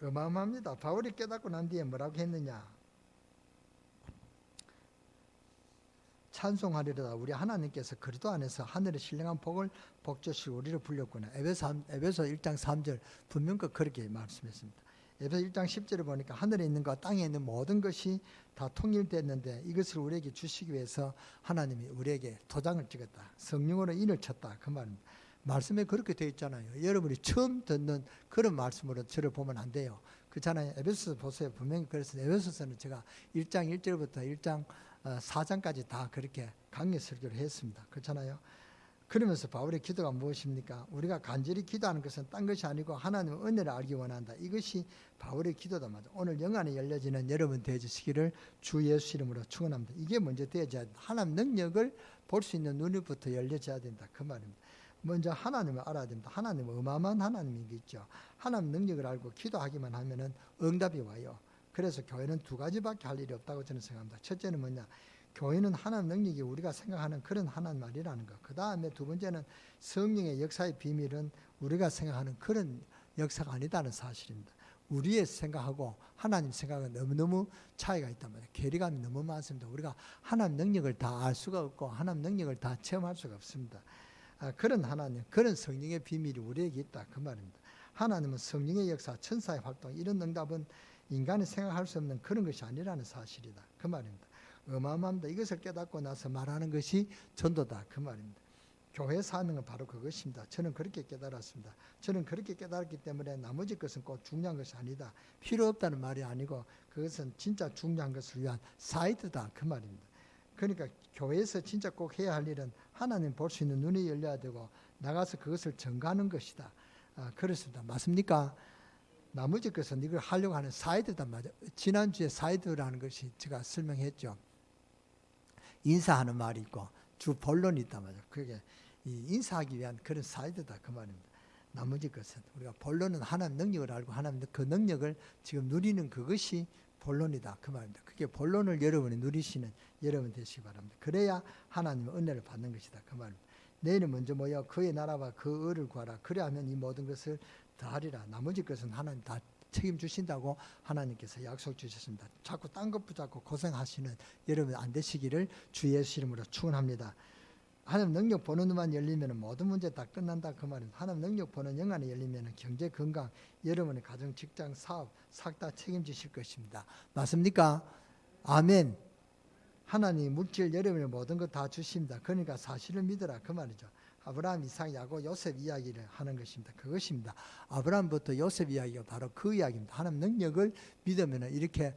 어마어마합니다. 바울이 깨닫고 난 뒤에 뭐라고 했느냐? 찬송하리로다 우리 하나님께서 그리스도 안에서 하늘의 신령한 복을 복주시고 우리를 불렸구나. 에베소 1장 3절 분명 그렇게 말씀했습니다. 에베소 1장 10절을 보니까 하늘에 있는 것과 땅에 있는 모든 것이 다 통일됐는데 이것을 우리에게 주시기 위해서 하나님이 우리에게 도장을 찍었다. 성령으로 인을 쳤다. 그 말입니다. 말씀에 그렇게 되어 있잖아요. 여러분이 처음 듣는 그런 말씀으로 저를 보면 안 돼요. 그렇잖아요. 에베소서 보세요. 분명히 그랬어요. 에베소서는 제가 1장 1절부터 1장 4장까지 다 그렇게 강의 설교를 했습니다. 그렇잖아요. 그러면서 바울의 기도가 무엇입니까? 우리가 간절히 기도하는 것은 딴 것이 아니고 하나님의 은혜를 알기 원한다. 이것이 바울의 기도다 말이죠. 오늘 영안이 열려지는 여러분 되어주시기를 주 예수 이름으로 축원합니다. 이게 먼저 되어져야 된다. 하나님 능력을 볼 수 있는 눈이부터 열려져야 된다. 그 말입니다. 먼저 하나님을 알아야 됩니다. 하나님은 어마어마한 하나님이겠죠. 하나님 능력을 알고 기도하기만 하면은 응답이 와요. 그래서 교회는 두 가지밖에 할 일이 없다고 저는 생각합니다. 첫째는 뭐냐? 교회는 하나님 능력이 우리가 생각하는 그런 하나님 말이라는 것. 그 다음에 두 번째는 성령의 역사의 비밀은 우리가 생각하는 그런 역사가 아니다는 사실입니다. 우리의 생각하고 하나님 생각은 너무너무 차이가 있단 말이에요. 괴리감이 너무 많습니다. 우리가 하나님 능력을 다 알 수가 없고 하나님 능력을 다 체험할 수가 없습니다. 그런 하나님, 그런 성령의 비밀이 우리에게 있다. 그 말입니다. 하나님은 성령의 역사, 천사의 활동, 이런 응답은 인간이 생각할 수 없는 그런 것이 아니라는 사실이다. 그 말입니다. 어마어마합니다. 이것을 깨닫고 나서 말하는 것이 전도다. 그 말입니다. 교회 사명은 바로 그것입니다. 저는 그렇게 깨달았습니다. 저는 그렇게 깨달았기 때문에 나머지 것은 꼭 중요한 것이 아니다. 필요 없다는 말이 아니고 그것은 진짜 중요한 것을 위한 사이드다. 그 말입니다. 그러니까 교회에서 진짜 꼭 해야 할 일은 하나님 볼 수 있는 눈이 열려야 되고 나가서 그것을 전가하는 것이다. 그렇습니다. 맞습니까? 나머지 것은 이걸 하려고 하는 사이드단 말이죠. 지난주에 사이드라는 것이 제가 설명했죠. 인사하는 말이 있고 주 본론이 있단 말이죠. 그게 인사하기 위한 그런 사이드다. 그 말입니다. 나머지 것은 우리가 본론은 하나님 능력을 알고 하나님 그 능력을 지금 누리는 그것이 본론이다. 그 말입니다. 그게 본론을 여러분이 누리시는 여러분 되시기 바랍니다. 그래야 하나님의 은혜를 받는 것이다. 그 말입니다. 내일은 먼저 모여 그의 나라와 그 의를 구하라. 그래 하면 이 모든 것을 다 하리라. 나머지 것은 하나님 다 책임주신다고 하나님께서 약속 주셨습니다. 자꾸 딴 것 붙잡고 고생하시는 여러분 안 되시기를 주 예수 이름으로 축원합니다. 하나님 능력 보는 눈만 열리면 모든 문제 다 끝난다 그 말입니다. 하나님 능력 보는 영안이 열리면 경제, 건강, 여러분의 가정, 직장, 사업 싹 다 책임지실 것입니다. 맞습니까? 아멘. 하나님 물질 여러분의 모든 것 다 주십니다. 그러니까 사실을 믿으라 그 말이죠. 아브라함, 이삭, 야곱, 요셉 이야기를 하는 것입니다. 그것입니다. 아브라함부터 요셉 이야기가 바로 그 이야기입니다. 하나님 능력을 믿으면 이렇게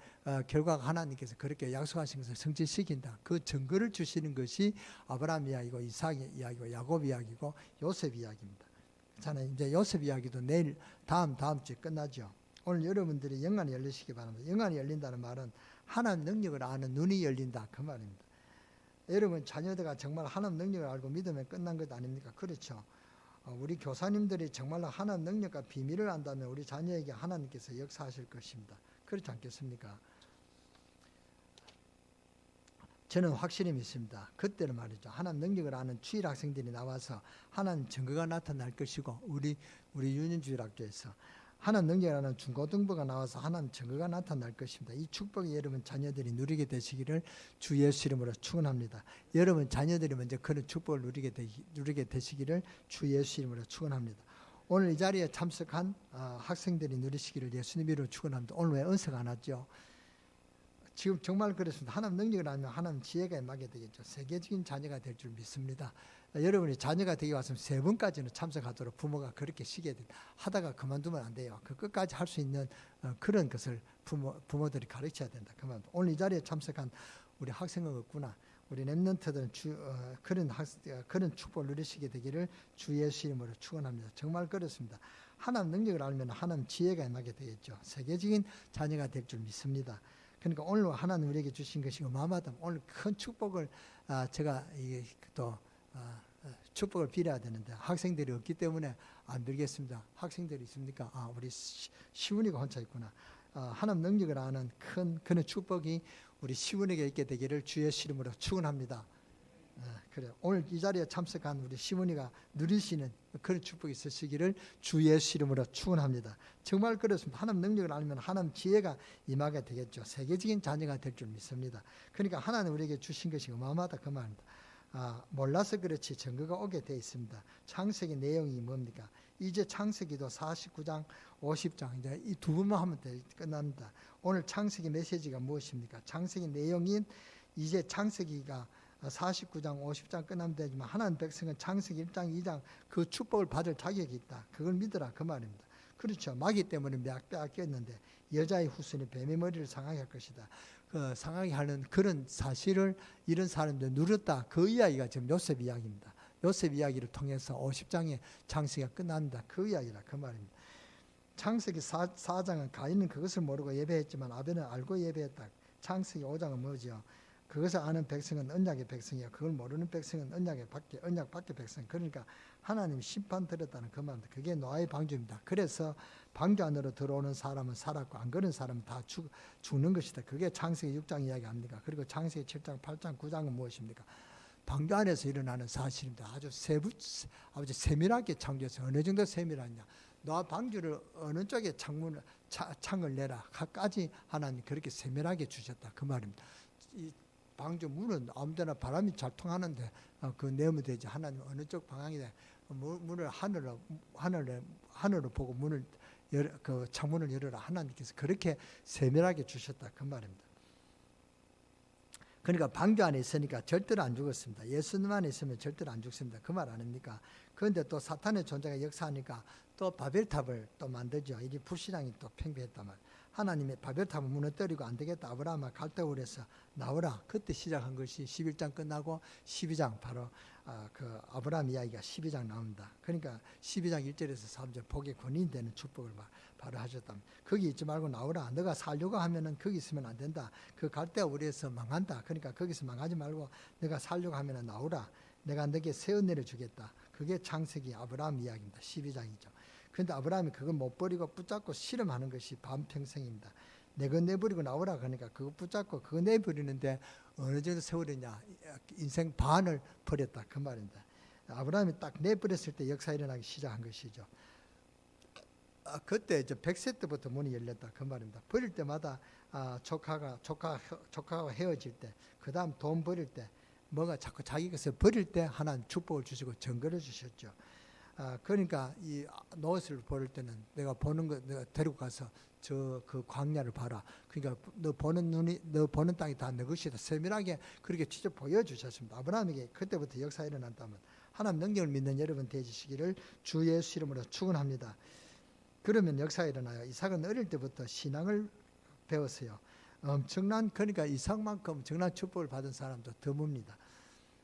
결과가 하나님께서 그렇게 약속하신 것을 성취시킨다. 그 증거를 주시는 것이 아브라함 이야기고 이삭의 이야기고 야곱 이야기고 요셉 이야기입니다. 저는 이제 요셉 이야기도 내일 다음 주에 끝나죠. 오늘 여러분들이 영안이 열리시기 바랍니다. 영안이 열린다는 말은 하나님 능력을 아는 눈이 열린다 그 말입니다. 여러분 자녀들가 정말 하나님 능력을 알고 믿으면 끝난 것 아닙니까? 그렇죠. 우리 교사님들이 정말로 하나님 능력과 비밀을 안다면 우리 자녀에게 하나님께서 역사하실 것입니다. 그렇지 않겠습니까? 저는 확실히 믿습니다. 그때는 말이죠. 하나님 능력을 아는 주일 학생들이 나와서 하나님 증거가 나타날 것이고 우리 유년주일학교에서 하나님 능력을 아는 중고등부가 나와서 하나님 증거가 나타날 것입니다. 이 축복이 여러분 자녀들이 누리게 되시기를 주 예수 이름으로 축원합니다. 여러분 자녀들이 먼저 그런 축복을 누리게 되시기를 주 예수 이름으로 축원합니다. 오늘 이 자리에 참석한 학생들이 누리시기를 예수님 이름으로 축원합니다. 오늘 왜 은사가 안 왔죠? 지금 정말 그렇습니다. 하나님 능력을 알면 하나님 지혜가 임하게 되겠죠. 세계적인 자녀가 될 줄 믿습니다. 여러분이 자녀가 되기 왔으면 3번까지는 참석하도록 부모가 그렇게 시켜야 된다. 하다가 그만두면 안 돼요. 그 끝까지 할 수 있는 그런 것을 부모들이 가르쳐야 된다. 그만. 오늘 이 자리에 참석한 우리 학생은 없구나. 우리 랩런트들은 그런 축복을 누리시게 되기를 주 예수 이름으로 축원합니다. 정말 그렇습니다. 하나님 능력을 알면 하나님 지혜가 임하게 되겠죠. 세계적인 자녀가 될 줄 믿습니다. 그러니까 오늘 하나님 우리에게 주신 것이 어마어마하다. 오늘 큰 축복을 제가 또 축복을 빌어야 되는데 학생들이 없기 때문에 안 빌겠습니다. 학생들이 있습니까? 우리 시훈이가 혼자 있구나. 하나님 능력을 아는 큰 그런 축복이 우리 시훈에게 있게 되기를 주의 이름으로 축원합니다. 그래 오늘 이 자리에 참석한 우리 시문이가 누리시는 그런 축복이 있으시기를 주 예수 이름으로 축원합니다. 정말 그렇습니다. 하나님 능력을 알면 하나님 지혜가 임하게 되겠죠. 세계적인 자녀가 될 줄 믿습니다. 그러니까 하나님 우리에게 주신 것이 어마어마하다 그 말입니다. 몰라서 그렇지 증거가 오게 되어 있습니다. 창세기 내용이 뭡니까? 이제 창세기도 49장 50장 이제 이 두 번만 하면 끝납니다. 오늘 창세기 메시지가 무엇입니까? 창세기 내용인 이제 창세기가 49장 50장 끝나면 되지만 하나님 백성은 창세기 1장 2장 그 축복을 받을 자격이 있다. 그걸 믿으라 그 말입니다. 그렇죠. 마귀 때문에 빼앗겼는데 여자의 후손이 뱀의 머리를 상하게 할 것이다. 상하게 하는 그런 사실을 이런 사람들 누렸다. 그 이야기가 지금 요셉 이야기입니다. 요셉 이야기를 통해서 50장의 창세기가 끝납니다. 그 이야기라 그 말입니다. 창세기 4장은 가인은 그것을 모르고 예배했지만 아벨은 알고 예배했다. 창세기 5장은 뭐죠? 그것을 아는 백성은 언약의 백성이요 그걸 모르는 백성은 언약 밖의 백성. 그러니까 하나님 심판 들었다는 그 말입니다. 그게 노아의 방주입니다. 그래서 방주 안으로 들어오는 사람은 살았고 안 그런 사람은 다 죽는 것이다. 그게 창세기 6장 이야기 합니까? 그리고 창세기 7장 8장 9장은 무엇입니까? 방주 안에서 일어나는 사실입니다. 아주 세밀하게 창조해서 어느 정도 세밀하냐. 노아 방주를 어느 쪽에 창을 내라 까지 하나님 그렇게 세밀하게 주셨다. 그 말입니다. 이 방주 문은 아무데나 바람이 잘 통하는데 그 내면 되지. 하나님 어느 쪽 방향이 돼. 문을 하늘로 보고 문을 그 창문을 열어라. 하나님께서 그렇게 세밀하게 주셨다. 그 말입니다. 그러니까 방주 안에 있으니까 절대로 안 죽었습니다. 예수님 안에 있으면 절대로 안 죽습니다. 그 말 아닙니까? 그런데 또 사탄의 존재가 역사하니까 또 바벨탑을 또 만들죠. 이 불신앙이 또 팽배했단 말. 하나님의 바벨탑을 무너뜨리고 안 되겠다. 아브라함아 갈대굴에서 나오라. 그때 시작한 것이 11장 끝나고 12장 바로 그 아브라함 이야기가 12장 나옵니다. 그러니까 12장 1절에서 3절 복의 권인이 되는 축복을 바로 하셨답니다. 거기 있지 말고 나오라. 너가 살려고 하면은 거기 있으면 안 된다. 그 갈대굴에서 망한다. 그러니까 거기서 망하지 말고 너가 살려고 하면은 나오라. 내가 너에게 새 은혜를 주겠다. 그게 창세기 아브라함 이야기입니다. 12장이죠. 그런데 아브라함이 그걸 못 버리고 붙잡고 실험하는 것이 반평생입니다. 내가 내버리고 나오라 그러니까 그거 붙잡고 그거 내버리는데 어느 정도 세월이냐. 인생 반을 버렸다. 그 말입니다. 아브라함이 딱 내버렸을 때 역사 일어나기 시작한 것이죠. 그때 이제 100세 때부터 문이 열렸다. 그 말입니다. 버릴 때마다 조카가 헤어질 때, 그 다음 돈 버릴 때, 뭐가 자꾸 자기 것을 버릴 때 하나님 축복을 주시고 증거를 주셨죠. 그러니까 이 노릇을 버릴 때는 내가 보는 거 내가 데리고 가서 저 그 광야를 봐라. 그러니까 너 보는 땅이 다 너 것이다. 세밀하게 그렇게 직접 보여주셨습니다. 아브라함에게 그때부터 역사 일어난다면 하나님 능력을 믿는 여러분 되시기를 주 예수 이름으로 축원합니다. 그러면 역사가 일어나요. 이삭은 어릴 때부터 신앙을 배웠어요. 그러니까 이삭만큼 엄청난 축복을 받은 사람도 드뭅니다.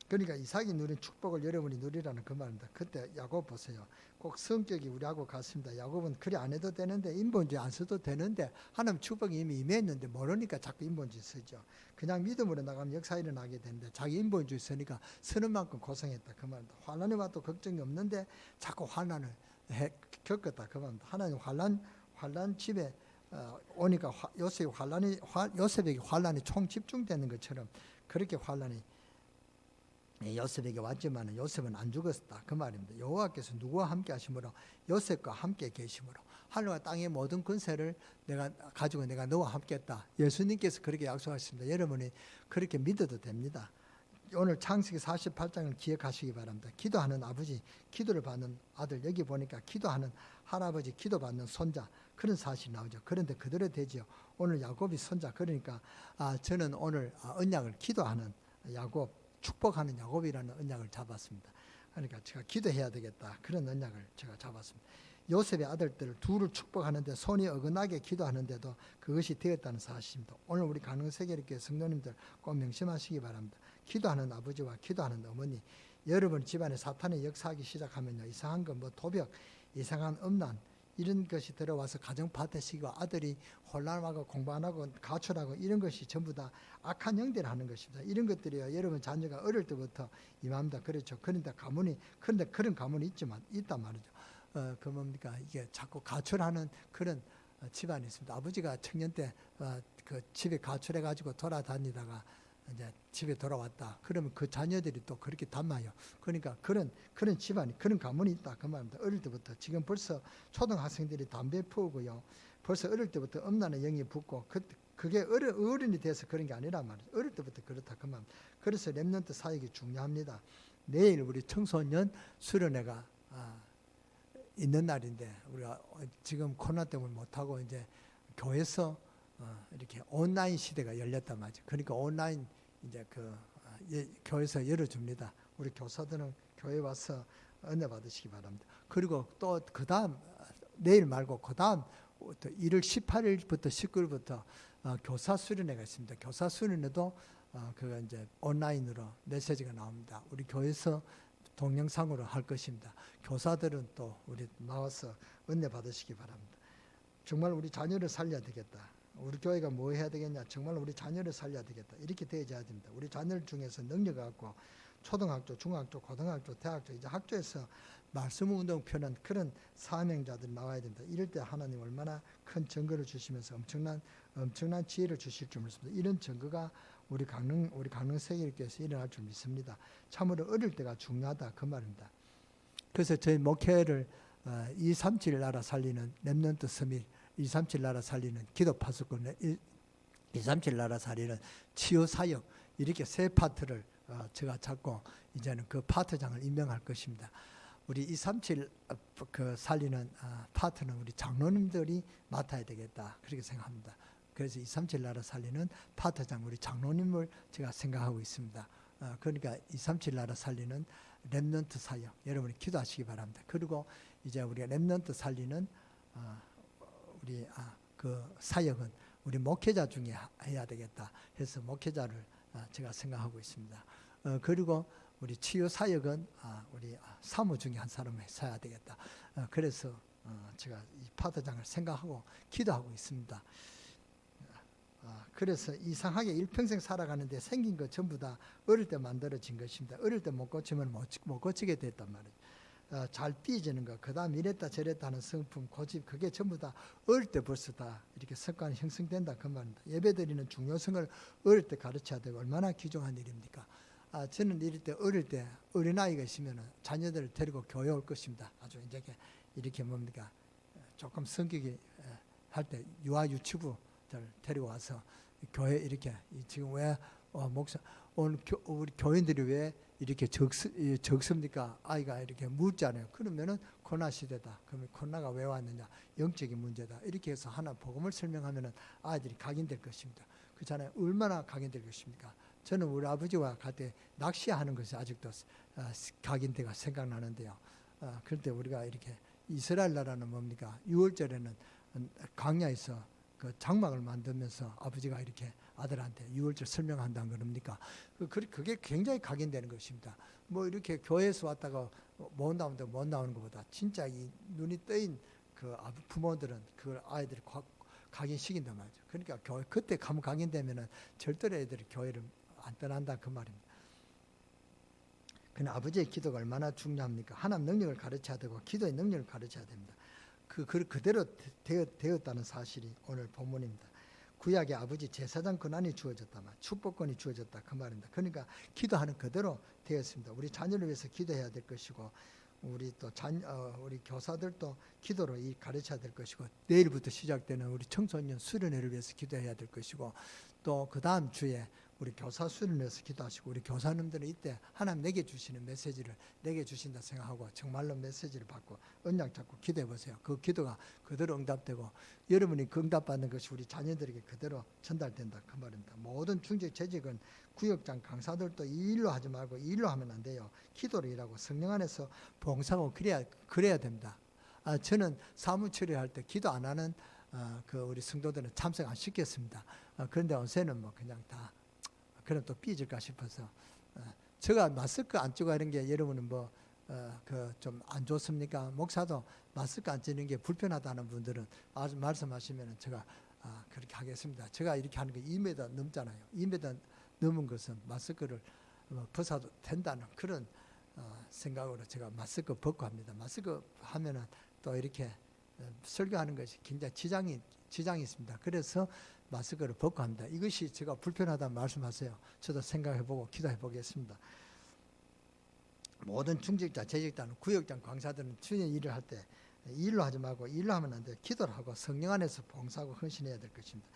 그러니까 이삭이 누린 축복을 여러분이 누리라는 그 말입니다. 그때 야곱 보세요. 꼭 성격이 우리하고 같습니다. 야곱은 그리 안 해도 되는데 인본주의 안 써도 되는데 하나님 축복이 이미 임했는데 모르니까 자꾸 인본주의 쓰죠. 그냥 믿음으로 나가면 역사 일어나게 되는데 자기 인본주의 쓰니까 쓰는 만큼 고생했다 그 말입니다. 환난이 와도 걱정이 없는데 자꾸 환난을 겪었다 그 말입니다. 하나님 환난 집에 오니까 요셉에게 환난이 총 집중되는 것처럼 그렇게 환난이 요셉에게 왔지만 요셉은 안 죽었다 그 말입니다. 여호와께서 누구와 함께 하심으로 요셉과 함께 계심으로 하늘과 땅의 모든 권세를 내가 가지고 내가 너와 함께 했다. 예수님께서 그렇게 약속하십니다. 여러분이 그렇게 믿어도 됩니다. 오늘 창세기 48장을 기억하시기 바랍니다. 기도하는 아버지, 기도를 받는 아들, 여기 보니까 기도하는 할아버지, 기도받는 손자 그런 사실이 나오죠. 그런데 그대로 되죠. 오늘 야곱이 손자 그러니까 저는 오늘 언약을 기도하는 야곱 축복하는 야곱이라는 언약을 잡았습니다. 그러니까 제가 기도해야 되겠다. 그런 언약을 제가 잡았습니다. 요셉의 아들들 둘을 축복하는데 손이 어긋나게 기도하는데도 그것이 되었다는 사실입니다. 오늘 우리 강릉세계교회 성도님들 꼭 명심하시기 바랍니다. 기도하는 아버지와 기도하는 어머니, 여러분 집안에 사탄이 역사하기 시작하면요, 이상한 거 뭐 도벽, 이상한 음란 이런 것이 들어와서 가정 파괴시키고 아들이 혼란하고 공부 안 하고 가출하고 이런 것이 전부 다 악한 영들 하는 것입니다. 이런 것들이요, 여러분 자녀가 어릴 때부터 임합니다. 그렇죠. 그런데 그런 가문이 있단 말이죠. 그 뭡니까? 이게 자꾸 가출하는 그런 집안이 있습니다. 아버지가 청년 때 그 집에 가출해가지고 돌아다니다가 이제 집에 돌아왔다. 그러면 그 자녀들이 또 그렇게 담아요. 그러니까 그런 집안이 그런 가문이 있다 그 말입니다. 어릴 때부터 지금 벌써 초등학생들이 담배 피우고요. 벌써 어릴 때부터 음란의 영이 붙고 그게 어른이 돼서 그런 게 아니란 말이죠. 어릴 때부터 그렇다 그 말입니다. 그래서 렘넌트 사역이 중요합니다. 내일 우리 청소년 수련회가 있는 날인데 우리가 지금 코로나 때문에 못하고 이제 교회에서 이렇게 온라인 시대가 열렸단 말이죠. 그러니까 온라인 이제 교회에서 열어줍니다. 우리 교사들은 교회 와서 은혜 받으시기 바랍니다. 그리고 또 그 다음 내일 말고 그 다음 1월 18일부터 19일부터 교사 수련회가 있습니다. 교사 수련회도 그가 이제 온라인으로 메시지가 나옵니다. 우리 교회에서 동영상으로 할 것입니다. 교사들은 또 우리 나와서 은혜 받으시기 바랍니다. 정말 우리 자녀를 살려야 되겠다. 우리 교회가 뭐 해야 되겠냐? 정말 우리 자녀를 살려야 되겠다. 이렇게 되어야 됩니다. 우리 자녀들 중에서 능력을 갖고 초등학교, 중학교, 고등학교, 대학교 이제 학교에서 말씀 운동 펴는 그런 사명자들이 나와야 됩니다. 이럴 때 하나님 얼마나 큰 증거를 주시면서 엄청난 지혜를 주실 줄 믿습니다. 이런 증거가 우리 강릉 세계교회에서 일어날 줄 믿습니다. 참으로 어릴 때가 중요하다 그 말입니다. 그래서 저희 목회를 237 나라 살리는 렘넌트 서밋, 237 나라 살리는 기도 파수꾼, 237 나라 살리는 치유 사역 이렇게 세 파트를 제가 잡고 이제는 그 파트장을 임명할 것입니다. 우리 237 살리는 파트는 우리 장로님들이 맡아야 되겠다 그렇게 생각합니다. 그래서 237 나라 살리는 파트장 우리 장로님을 제가 생각하고 있습니다. 그러니까 237 나라 살리는 렘넌트 사역 여러분이 기도하시기 바랍니다. 그리고 이제 우리가 렘넌트 살리는 우리 그 사역은 우리 목회자 중에 해야 되겠다 해서 목회자를 제가 생각하고 있습니다. 그리고 우리 치유 사역은 우리 사모 중에 한 사람을 해야 되겠다. 그래서 제가 이 파트장을 생각하고 기도하고 있습니다. 그래서 이상하게 일평생 살아가는데 생긴 거 전부 다 어릴 때 만들어진 것입니다. 어릴 때 못 고치면 못 고치게 됐단 말이에요. 잘 삐지는 거, 그 다음 이랬다 저랬다 하는 성품, 고집, 그게 전부 다 어릴 때 벌써 다 이렇게 습관이 형성된다 그 말입니다. 예배드리는 중요성을 어릴 때 가르쳐야 되고 얼마나 귀중한 일입니까? 저는 이럴 때 어릴 때 어린아이가 있으면 자녀들을 데리고 교회 올 것입니다. 아주 이제 이렇게 뭡니까? 조금 성격이 할 때 유아 유치부들 데리고 와서 교회 이렇게 지금 왜 목사 오늘 우리 교인들이 왜 이렇게 적습니까? 아이가 이렇게 묻잖아요. 그러면은 코로나 시대다. 그러면 코로나가 왜 왔느냐? 영적인 문제다. 이렇게 해서 하나 복음을 설명하면은 아이들이 각인될 것입니다. 그렇잖아요. 얼마나 각인될 것입니까? 저는 우리 아버지와 같이 낚시하는 것이 아직도 각인대가 생각나는데요. 그런데 우리가 이렇게 이스라엘 나라는 뭡니까? 6월절에는 광야에서 그 장막을 만들면서 아버지가 이렇게 아들한테 6월절 설명한다는 겁니까? 그게 굉장히 각인되는 것입니다. 뭐 이렇게 교회에서 왔다가 못 나오는 것보다 진짜 이 눈이 떠인 그 부모들은 그 아이들을 각인시킨단 말이죠. 그러니까 교회 그때 가면 각인되면은 절대로 애들이 교회를 안 떠난다 그 말입니다. 그러나 아버지의 기도가 얼마나 중요합니까? 하나님 능력을 가르쳐야 되고 기도의 능력을 가르쳐야 됩니다. 그대로 되었다는 사실이 오늘 본문입니다. 구약의 아버지 제사장 권한이 주어졌다 말, 축복권이 주어졌다 그 말입니다. 그러니까 기도하는 그대로 되었습니다. 우리 자녀를 위해서 기도해야 될 것이고, 우리 또 우리 교사들도 기도로 가르쳐야 될 것이고, 내일부터 시작되는 우리 청소년 수련회를 위해서 기도해야 될 것이고, 또 그 다음 주에 우리 교사 수련회에서 기도하시고, 우리 교사님들은 이때 하나님 내게 주시는 메시지를 내게 주신다 생각하고 정말로 메시지를 받고 언약 잡고 기도해 보세요. 그 기도가 그대로 응답되고 여러분이 그 응답받는 것이 우리 자녀들에게 그대로 전달된다 그 말입니다. 모든 중직 재직은 구역장 강사들도 이 일로 하지 말고 이 일로 하면 안 돼요. 기도로 일하고 성령 안에서 봉사하고 그래야 됩니다. 저는 사무 처리할 때 기도 안 하는 그 우리 성도들은 참석 안 시켰습니다. 그런데 요새는 뭐 그냥 다 그럼 또 삐질까 싶어서 제가 마스크 안 쓰고 이런 게 여러분은 뭐 그 좀 안 좋습니까? 목사도 마스크 안 쓰는 게 불편하다는 분들은 아주 말씀하시면 제가 그렇게 하겠습니다. 제가 이렇게 하는 게 2m 넘잖아요. 2m 넘은 것은 마스크를 벗어도 된다는 그런 생각으로 제가 마스크 벗고 합니다. 마스크 하면은 또 이렇게 설교하는 것이 굉장히 지장이 있습니다. 그래서 마스크를 벗고 합니다. 이것이 제가 불편하다는 말씀하세요. 저도 생각해보고 기도해보겠습니다. 모든 중직자, 재직자는 구역장, 강사들은 주의 일을 할 때 일로 하지 말고 일로 하면 안 돼요. 기도를 하고 성령 안에서 봉사하고 헌신해야 될 것입니다.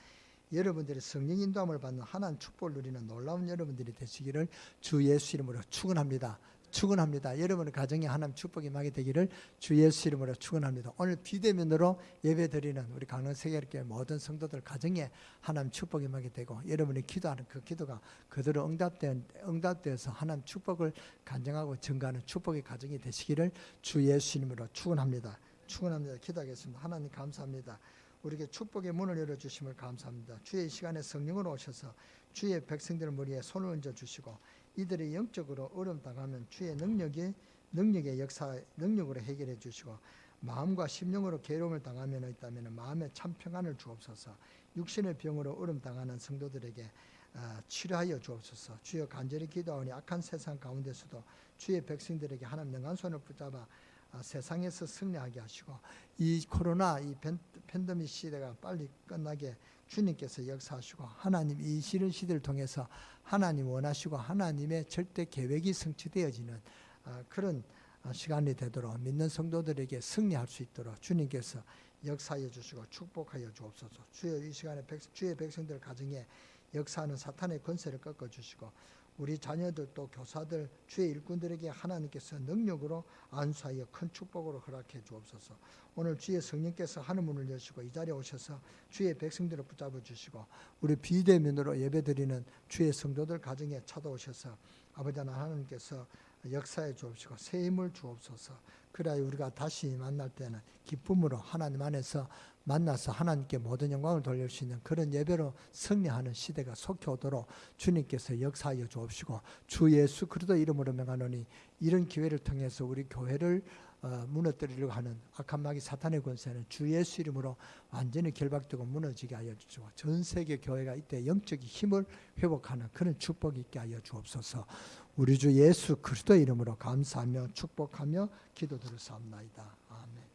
여러분들이 성령 인도함을 받는 하나님 축복을 누리는 놀라운 여러분들이 되시기를 주 예수 이름으로 축원합니다. 축원합니다. 여러분의 가정에 하나님 축복이 임하게 되기를 주 예수 이름으로 축원합니다. 오늘 비대면으로 예배드리는 우리 강릉세계교회 모든 성도들 가정에 하나님 축복이 임하게 되고 여러분이 기도하는 그 기도가 그대로 응답되어서 하나님 축복을 간증하고 증가하는 축복의 가정이 되시기를 주 예수 이름으로 축원합니다. 축원합니다. 기도하겠습니다. 하나님 감사합니다. 우리에게 축복의 문을 열어주심을 감사합니다. 주의 시간에 성령으로 오셔서 주의 백성들 머리에 손을 얹어주시고 이들이 영적으로 어려움 당하면 주의 능력의 역사 능력으로 해결해 주시고 마음과 심령으로 괴로움을 당하면 있다면 마음에 참 평안을 주옵소서. 육신의 병으로 어려움 당하는 성도들에게 치료하여 주옵소서. 주여 간절히 기도하오니 악한 세상 가운데서도 주의 백성들에게 하나님 능한 손을 붙잡아 세상에서 승리하게 하시고 이 코로나 이 팬데믹 시대가 빨리 끝나게 주님께서 역사하시고 하나님 이 싫은 시대를 통해서 하나님 원하시고 하나님의 절대 계획이 성취되어지는 그런 시간이 되도록 믿는 성도들에게 승리할 수 있도록 주님께서 역사하여 주시고 축복하여 주옵소서. 주여 이 시간에 주의 백성들 가정에 역사하는 사탄의 권세를 꺾어주시고 우리 자녀들 또 교사들 주의 일꾼들에게 하나님께서 능력으로 안수하여 큰 축복으로 허락해 주옵소서. 오늘 주의 성령께서 하늘문을 여시고 이 자리에 오셔서 주의 백성들을 붙잡아 주시고 우리 비대면으로 예배드리는 주의 성도들 가정에 찾아오셔서 아버지 하나님께서 역사해 주옵시고 새 힘을 주옵소서. 그래야 우리가 다시 만날 때는 기쁨으로 하나님 안에서 만나서 하나님께 모든 영광을 돌릴 수 있는 그런 예배로 승리하는 시대가 속히 오도록 주님께서 역사하여 주옵시고 주 예수 그리스도 이름으로 명하노니 이런 기회를 통해서 우리 교회를 무너뜨리려고 하는 악한 마귀 사탄의 권세는 주 예수 이름으로 완전히 결박되고 무너지게 하여 주시고 전 세계 교회가 이때 영적인 힘을 회복하는 그런 축복이 있게 하여 주옵소서. 우리 주 예수 그리스도 이름으로 감사하며 축복하며 기도드렸사옵나이다. 아멘.